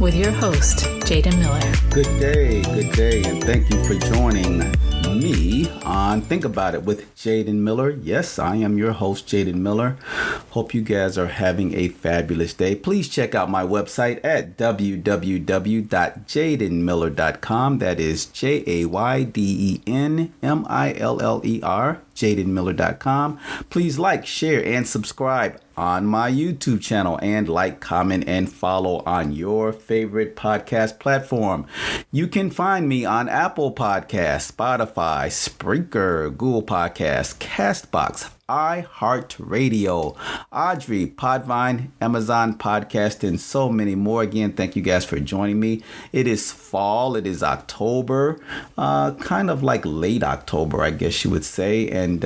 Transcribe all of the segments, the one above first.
with your host, Jaden Miller. Good day, and thank you for joining me on Think About It with Jaden Miller. Yes, I am your host, Jaden Miller. Hope you guys are having a fabulous day. Please check out my website at www.jadenmiller.com. That is JAYDENMILLER, jadenmiller.com. Please like, share, and subscribe on my YouTube channel, and like, comment, and follow on your favorite podcast platform. You can find me on Apple Podcasts, Spotify, Spreaker, Google Podcasts, Castbox, iHeartRadio, Audrey, Podvine, Amazon Podcast, and so many more. Again, thank you guys for joining me. It is fall. It is October, kind of like late October, I guess you would say. And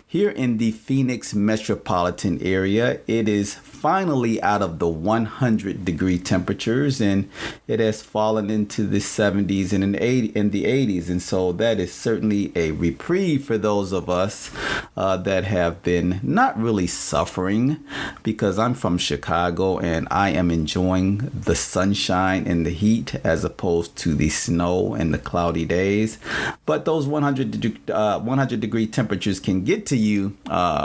here in the Phoenix metropolitan area, it is finally out of the 100-degree temperatures, and it has fallen into the 70s and in the 80s. And so that is certainly a reprieve for those of us that have been not really suffering, because I'm from Chicago and I am enjoying the sunshine and the heat as opposed to the snow and the cloudy days. But those 100-degree temperatures can get to you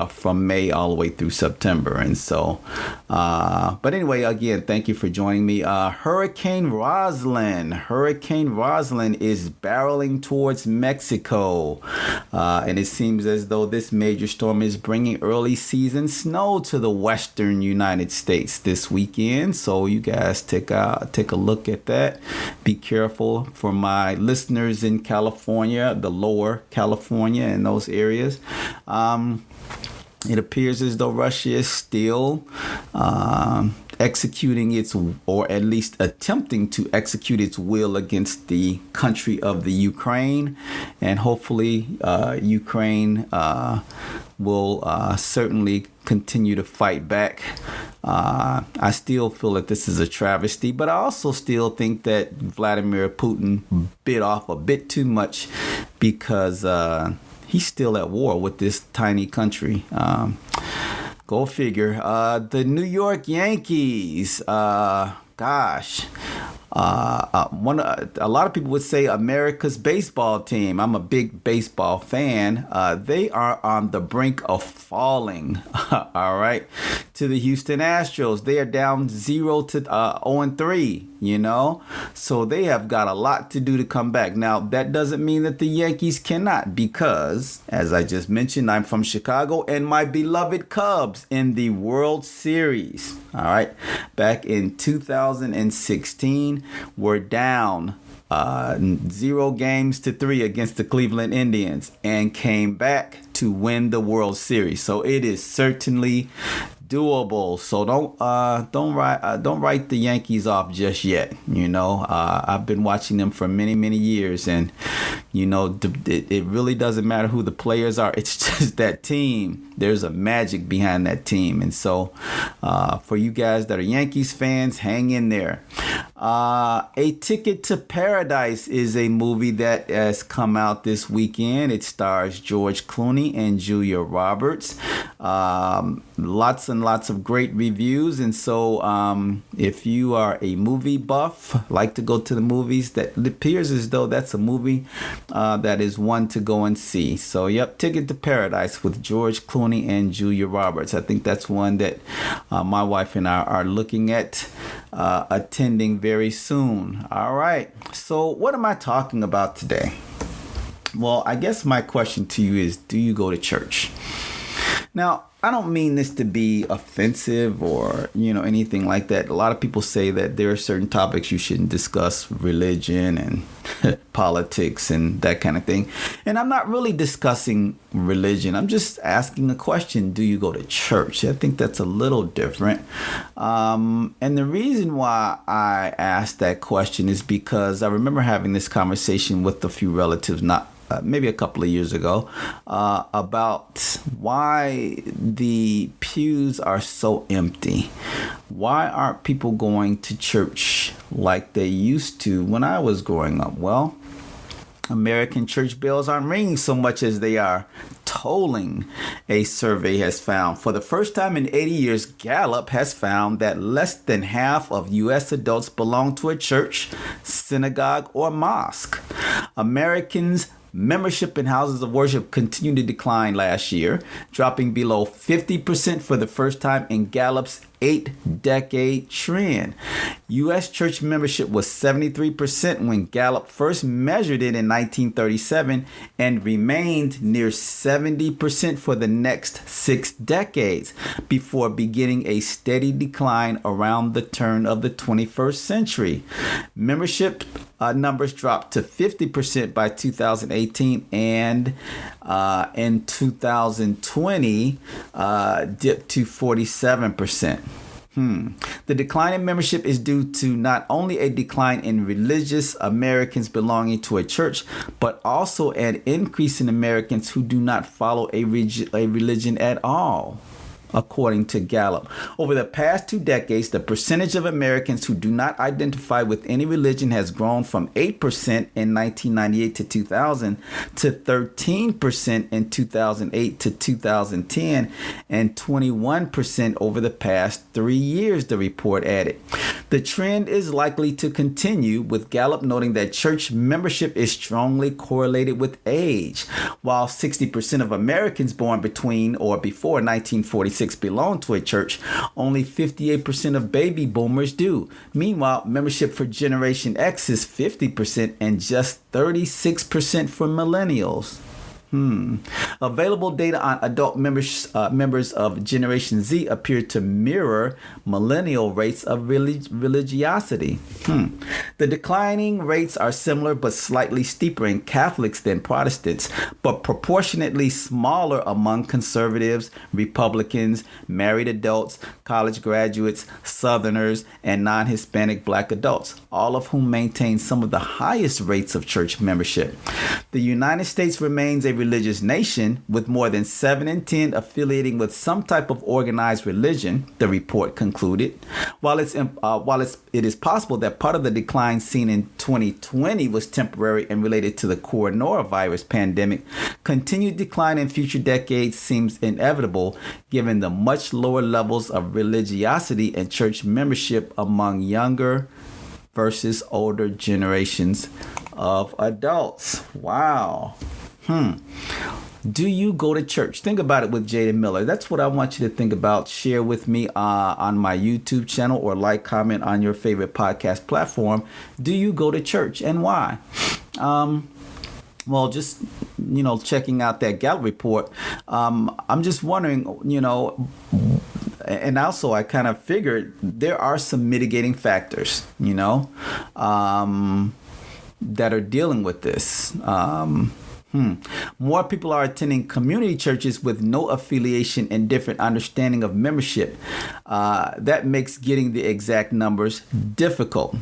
from May all the way through September. And so but anyway, again, thank you for joining me. Hurricane Roslyn is barreling towards Mexico, and it seems as though this major storm is bringing early season snow to the western United States this weekend. So you guys take a look at that. Be careful for my listeners in California, the lower California and those areas. It appears as though Russia is still executing its, or at least attempting to execute its will against the country of the Ukraine. And hopefully Ukraine will certainly continue to fight back. I still feel that this is a travesty, but I also still think that Vladimir Putin bit off a bit too much, because he's still at war with this tiny country. Go figure. The New York Yankees, a lot of people would say America's baseball team. I'm a big baseball fan. They are on the brink of falling. All right, to the Houston Astros. They are down 0-3. So they have got a lot to do to come back. Now, that doesn't mean that the Yankees cannot, because, as I just mentioned, I'm from Chicago, and my beloved Cubs in the World Series, all right, back in 2016, were down 0-3 against the Cleveland Indians and came back to win the World Series. So it is certainly doable. So don't write the Yankees off just yet. I've been watching them for many years, and it really doesn't matter who the players are. It's just that team. There's a magic behind that team. And so for you guys that are Yankees fans, hang in there. A Ticket to Paradise is a movie that has come out this weekend. It stars George Clooney and Julia Roberts. Lots and lots of great reviews. And so if you are a movie buff, like to go to the movies, that it appears as though that's a movie that is one to go and see. So, yep, Ticket to Paradise with George Clooney and Julia Roberts. I think that's one that my wife and I are looking at attending very soon. All right. So what am I talking about today? Well, I guess my question to you is, do you go to church? Now, I don't mean this to be offensive or, anything like that. A lot of people say that there are certain topics you shouldn't discuss, religion and politics and that kind of thing. And I'm not really discussing religion. I'm just asking a question. Do you go to church? I think that's a little different. And the reason why I asked that question is because I remember having this conversation with a few relatives maybe a couple of years ago about why the pews are so empty. Why aren't people going to church like they used to when I was growing up? Well, American church bells aren't ringing so much as they are polling, a survey has found. For the first time in 80 years, Gallup has found that less than half of U.S. adults belong to a church, synagogue, or mosque. Americans' membership in houses of worship continued to decline last year, dropping below 50% for the first time in Gallup's 8-decade trend. U.S. church membership was 73% when Gallup first measured it in 1937 and remained near 70% for the next 6 decades before beginning a steady decline around the turn of the 21st century. Membership numbers dropped to 50% by 2018 and in 2020 dipped to 47%. The decline in membership is due to not only a decline in religious Americans belonging to a church, but also an increase in Americans who do not follow a religion at all. According to Gallup, over the past 2 decades, the percentage of Americans who do not identify with any religion has grown from 8% in 1998 to 2000 to 13% in 2008 to 2010 and 21% over the past 3 years, the report added. The trend is likely to continue, with Gallup noting that church membership is strongly correlated with age. While 60% of Americans born between or before 1946 belong to a church, only 58% of baby boomers do. Meanwhile, membership for Generation X is 50% and just 36% for millennials. Available data on adult members of Generation Z appear to mirror millennial rates of religiosity. The declining rates are similar but slightly steeper in Catholics than Protestants, but proportionately smaller among conservatives, Republicans, married adults, college graduates, Southerners, and non-Hispanic Black adults, all of whom maintain some of the highest rates of church membership. The United States remains a religious nation, with more than 7 in 10 affiliating with some type of organized religion, the report concluded. While it is possible that part of the decline seen in 2020 was temporary and related to the coronavirus pandemic, continued decline in future decades seems inevitable given the much lower levels of religiosity and church membership among younger versus older generations of adults. Wow. Do you go to church? Think about it with Jaden Miller. That's what I want you to think about. Share with me on my YouTube channel or comment on your favorite podcast platform. Do you go to church and why? Well, just, checking out that Gallup report, I'm just wondering, and also I kind of figured there are some mitigating factors, that are dealing with this. More people are attending community churches with no affiliation and different understanding of membership. That makes getting the exact numbers difficult.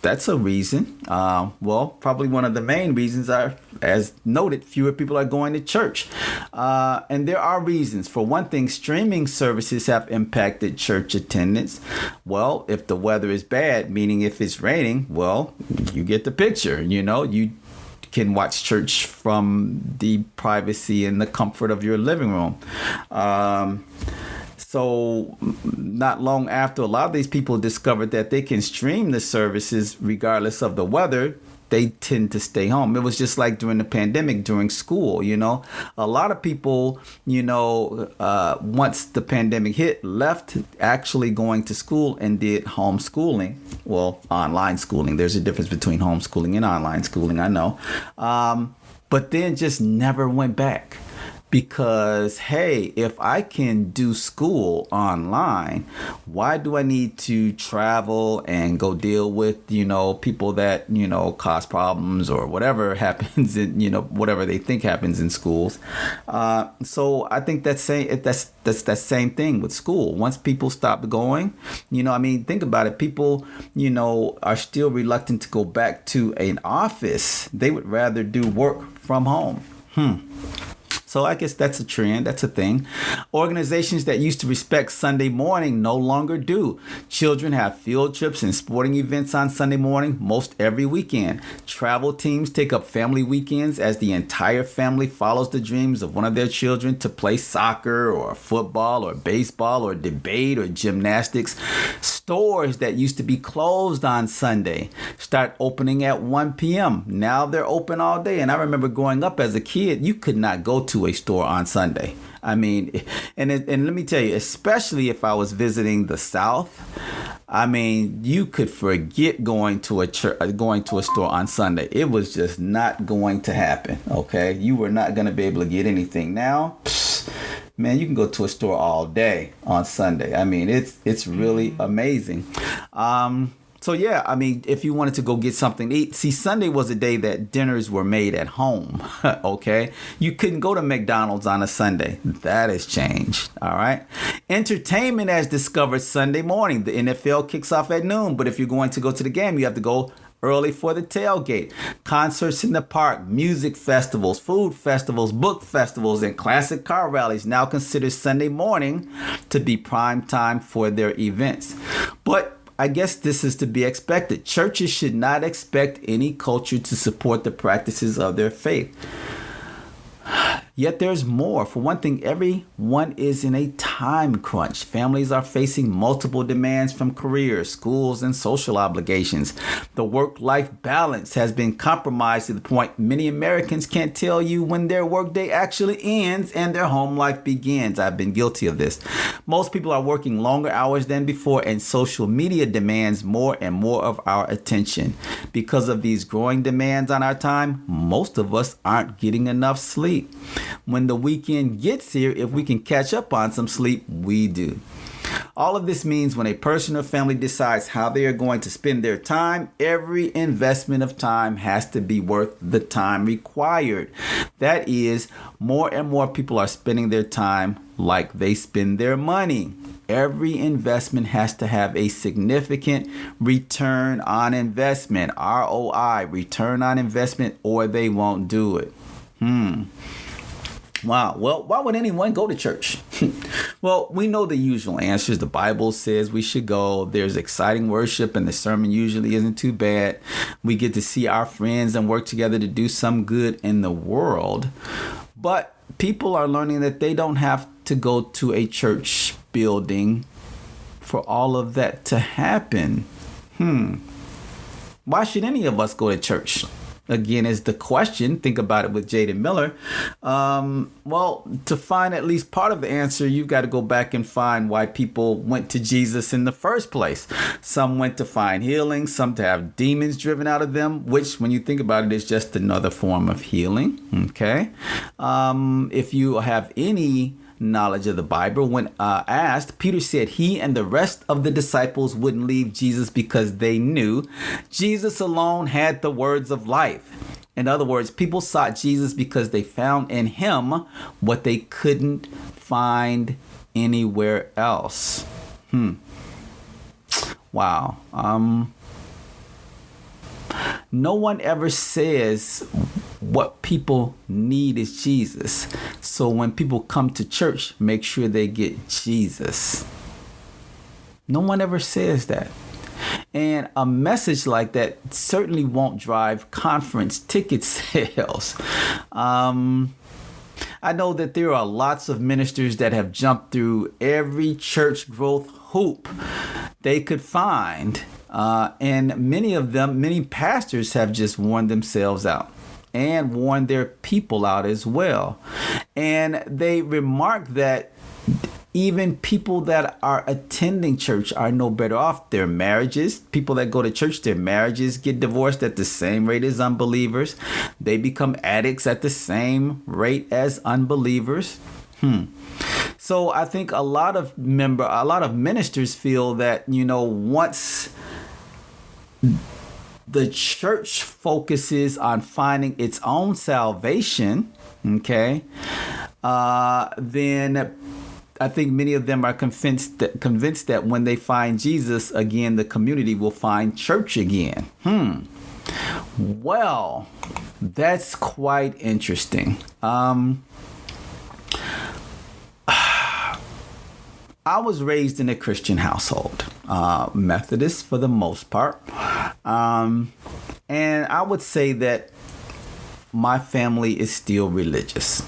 That's a reason. Probably one of the main reasons are, as noted, fewer people are going to church. And there are reasons. For one thing, streaming services have impacted church attendance. Well, if the weather is bad, meaning if it's raining, well, you get the picture. You can watch church from the privacy and the comfort of your living room. So not long after a lot of these people discovered that they can stream the services regardless of the weather, they tend to stay home. It was just like during the pandemic, during school, a lot of people, once the pandemic hit, left actually going to school and did homeschooling. Well, online schooling. There's a difference between homeschooling and online schooling, I know. But then just never went back. Because, hey, if I can do school online, why do I need to travel and go deal with, people that, cause problems or whatever happens in, whatever they think happens in schools. So I think that's that same thing with school. Once people stop going, think about it. People, are still reluctant to go back to an office. They would rather do work from home. So I guess that's a trend. That's a thing. Organizations that used to respect Sunday morning no longer do. Children have field trips and sporting events on Sunday morning most every weekend. Travel teams take up family weekends as the entire family follows the dreams of one of their children to play soccer or football or baseball or debate or gymnastics. Stores that used to be closed on Sunday start opening at 1 p.m. Now they're open all day. And I remember growing up as a kid, you could not go to a store on Sunday. I mean, and let me tell you, especially if I was visiting the South, I mean, you could forget going to a store on Sunday. It was just not going to happen. Okay, you were not going to be able to get anything. Now, man, you can go to a store all day on Sunday. I mean, it's really amazing. So yeah, I mean, if you wanted to go get something to eat, see, Sunday was a day that dinners were made at home. Okay, you couldn't go to McDonald's on a Sunday. That has changed. All right. Entertainment has discovered Sunday morning. The NFL kicks off at noon, but if you're going to go to the game, you have to go early for the tailgate. Concerts in the park, music festivals, food festivals, book festivals, and classic car rallies now consider Sunday morning to be prime time for their events. But I guess this is to be expected. Churches should not expect any culture to support the practices of their faith. Yet there's more. For one thing, everyone is in a time crunch. Families are facing multiple demands from careers, schools, and social obligations. The work-life balance has been compromised to the point many Americans can't tell you when their workday actually ends and their home life begins. I've been guilty of this. Most people are working longer hours than before, and social media demands more and more of our attention. Because of these growing demands on our time, most of us aren't getting enough sleep. When the weekend gets here, if we can catch up on some sleep, we do. All of this means when a person or family decides how they are going to spend their time, every investment of time has to be worth the time required. That is, more and more people are spending their time like they spend their money. Every investment has to have a significant return on investment, ROI, return on investment, or they won't do it. Wow. Well, why would anyone go to church? Well, we know the usual answers. The Bible says we should go. There's exciting worship and the sermon usually isn't too bad. We get to see our friends and work together to do some good in the world. But people are learning that they don't have to go to a church building for all of that to happen. Why should any of us go to church? Again, is the question. Think about it with Jaden Miller. Well, to find at least part of the answer, you've got to go back and find why people went to Jesus in the first place. Some went to find healing, some to have demons driven out of them, which when you think about it is just another form of healing. Okay. If you have any knowledge of the Bible, when asked, Peter said he and the rest of the disciples wouldn't leave Jesus because they knew Jesus alone had the words of life. In other words, people sought Jesus because they found in him what they couldn't find anywhere else. Wow. No one ever says what people need is Jesus. So when people come to church, make sure they get Jesus. No one ever says that. And a message like that certainly won't drive conference ticket sales. I know that there are lots of ministers that have jumped through every church growth hoop they could find. And many pastors have just worn themselves out and warn their people out as well. And they remark that even people that are attending church are no better off. Their marriages, people that go to church, their marriages get divorced at the same rate as unbelievers. They become addicts at the same rate as unbelievers. So I think a lot of ministers feel that, once the church focuses on finding its own salvation, then I think many of them are convinced that when they find Jesus again, the community will find church again. Well, that's quite interesting. I was raised in a Christian household, Methodist for the most part. And I would say that my family is still religious.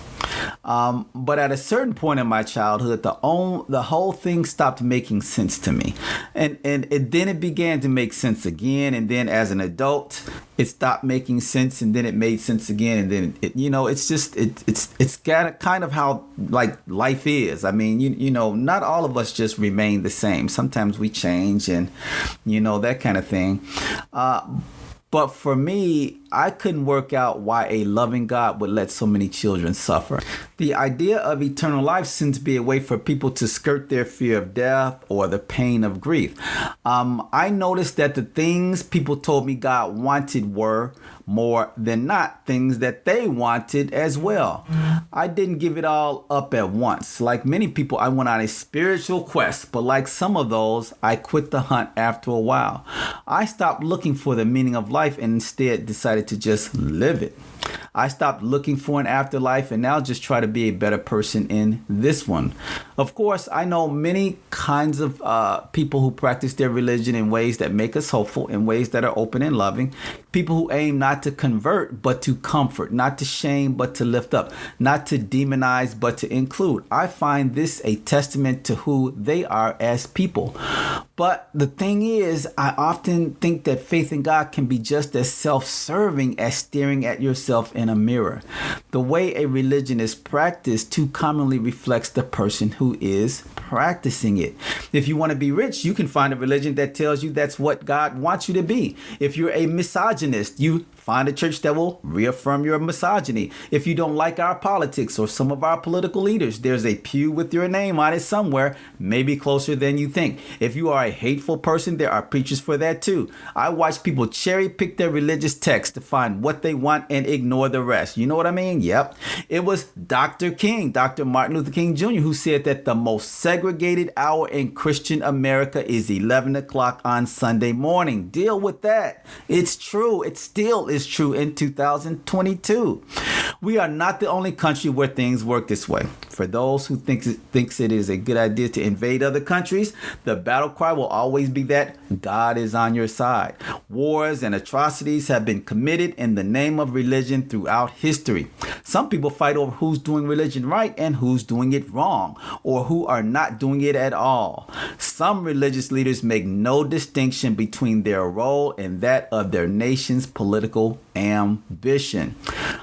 But at a certain point in my childhood, the whole thing stopped making sense to me, and then it began to make sense again. And then as an adult, it stopped making sense, and then it made sense again. And then it's kind of how like life is. I mean, not all of us just remain the same. Sometimes we change, and that kind of thing. But for me, I couldn't work out why a loving God would let so many children suffer. The idea of eternal life seems to be a way for people to skirt their fear of death or the pain of grief. I noticed that the things people told me God wanted were more than not things that they wanted as well. I didn't give it all up at once. Like many people, I went on a spiritual quest, but like some of those, I quit the hunt after a while. I stopped looking for the meaning of life and instead decided to just live it. I stopped looking for an afterlife and now just try to be a better person in this one. Of course, I know many kinds of people who practice their religion in ways that make us hopeful, in ways that are open and loving. People who aim not to convert, but to comfort, not to shame, but to lift up, not to demonize, but to include. I find this a testament to who they are as people. But the thing is, I often think that faith in God can be just as self-serving as staring at yourself in a mirror. The way a religion is practiced too commonly reflects the person who is practicing it. If you want to be rich, you can find a religion that tells you that's what God wants you to be. If you're a misogynist, you find a church that will reaffirm your misogyny. If you don't like our politics or some of our political leaders, there's a pew with your name on it somewhere, maybe closer than you think. If you are a hateful person, there are preachers for that too. I watch people cherry pick their religious texts to find what they want and ignore the rest. You know what I mean? Yep. It was Dr. Martin Luther King Jr., who said that the most segregated hour in Christian America is 11 o'clock on Sunday morning. Deal with that. It's true. It still is true in 2022. We are not the only country where things work this way. For those who thinks it is a good idea to invade other countries, the battle cry will always be that God is on your side. Wars and atrocities have been committed in the name of religion throughout history. Some people fight over who's doing religion right and who's doing it wrong, or who are not doing it at all. Some religious leaders make no distinction between their role and that of their nation's political ambition.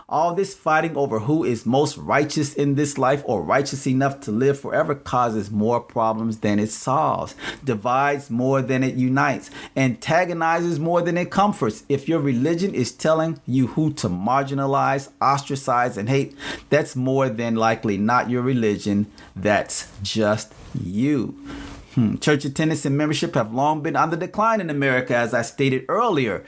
All this fighting over who is most righteous in this life or righteous enough to live forever causes more problems than it solves, divides more than it unites, antagonizes more than it comforts. If your religion is telling you who to marginalize, ostracize, and hate, that's more than likely not your religion. That's just you. Church attendance and membership have long been on the decline in America, as I stated earlier.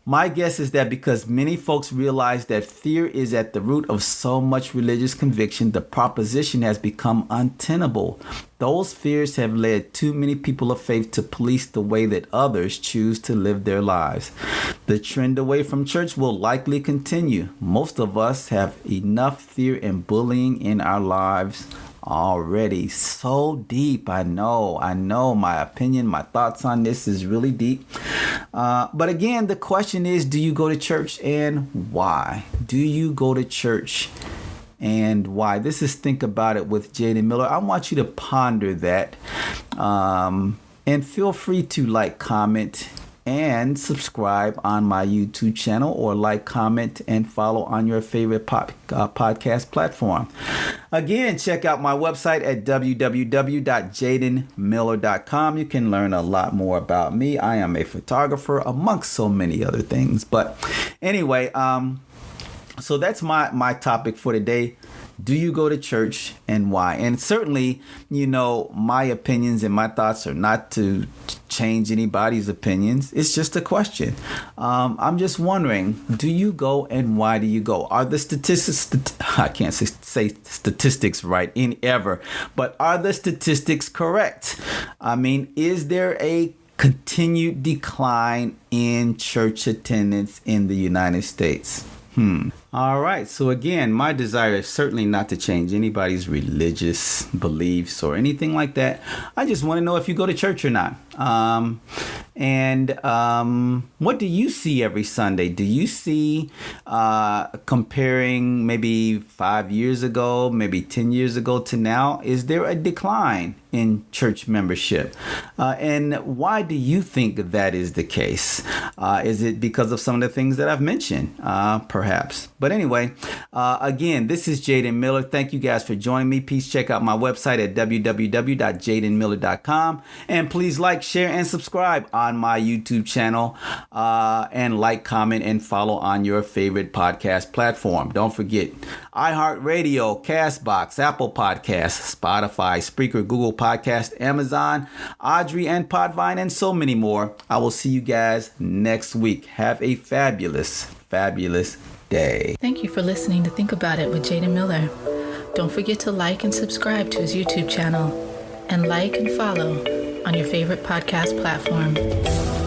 My guess is that because many folks realize that fear is at the root of so much religious conviction, the proposition has become untenable. Those fears have led too many people of faith to police the way that others choose to live their lives. The trend away from church will likely continue. Most of us have enough fear and bullying in our lives already. So deep. I know my opinion, my thoughts on this is really deep. But again, the question is, do you go to church and why? Do you go to church and why? This is Think About It with Jaden Miller. I want you to ponder that. And feel free to like, comment, and subscribe on my YouTube channel, or like, comment, and follow on your favorite podcast platform. Again, check out my website at www.jadenmiller.com. You can learn a lot more about me. I am a photographer, amongst so many other things. But anyway, so that's my topic for today. Do you go to church and why? And certainly, my opinions and my thoughts are not to change anybody's opinions. It's just a question. I'm just wondering, do you go and why do you go? Are the statistics, I can't say statistics right in ever, but are the statistics correct? I mean, is there a continued decline in church attendance in the United States? All right. So again, my desire is certainly not to change anybody's religious beliefs or anything like that. I just want to know if you go to church or not. What do you see every Sunday? Do you see comparing maybe 5 years ago, maybe 10 years ago to now? Is there a decline in church membership? And why do you think that is the case? Is it because of some of the things that I've mentioned? Perhaps. But anyway, again, this is Jaden Miller. Thank you guys for joining me. Please check out my website at www.jadenmiller.com. And please like, share, and subscribe on my YouTube channel. And like, comment, and follow on your favorite podcast platform. Don't forget iHeartRadio, Castbox, Apple Podcasts, Spotify, Spreaker, Google Podcast, Amazon, Audrey, and Podvine, and so many more. I will see you guys next week. Have a fabulous day. Thank you for listening to Think About It with Jaden Miller. Don't forget to like and subscribe to his YouTube channel, and like and follow on your favorite podcast platform.